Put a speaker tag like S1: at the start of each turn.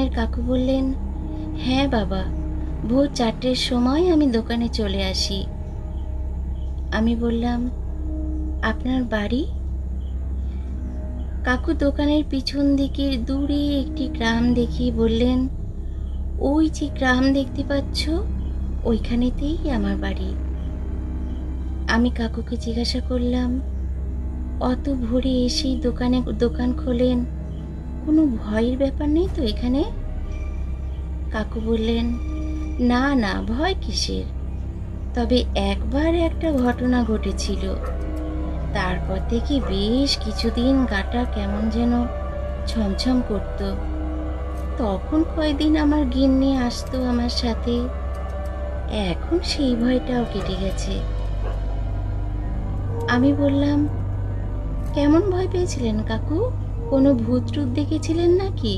S1: দোকানের কাকু বললেন, হ্যাঁ বাবা, ভোর 4টের সময় আমি দোকানে চলে আসি। আমি বললাম, আপনার বাড়ি? কাকু দোকানের পিছন দিকে দূরে একটি গ্রাম দেখিয়ে বললেন, ওই যে গ্রাম দেখতে পাচ্ছ, ওইখানেতেই আমার বাড়ি। আমি কাকুকে জিজ্ঞাসা করলাম, অত ভোরে এসেই দোকান খোলেন, কোনো ভয়ের ব্যাপার নেই তো এখানে? কাকু বললেন, না না, ভয় কিসের? তবে একবার একটা ঘটনা ঘটেছিল, তারপর থেকে বেশ কিছুদিন গাটা কেমন যেন ছমছম করত। তখন কয়দিন আমার গিন্নি আসতো আমার সাথে, এখন সেই ভয়টাও কেটে গেছে। আমি বললাম, কেমন ভয় পেয়েছিলেন কাকু? কোনো ভূত টুত দেখেছিলেন নাকি?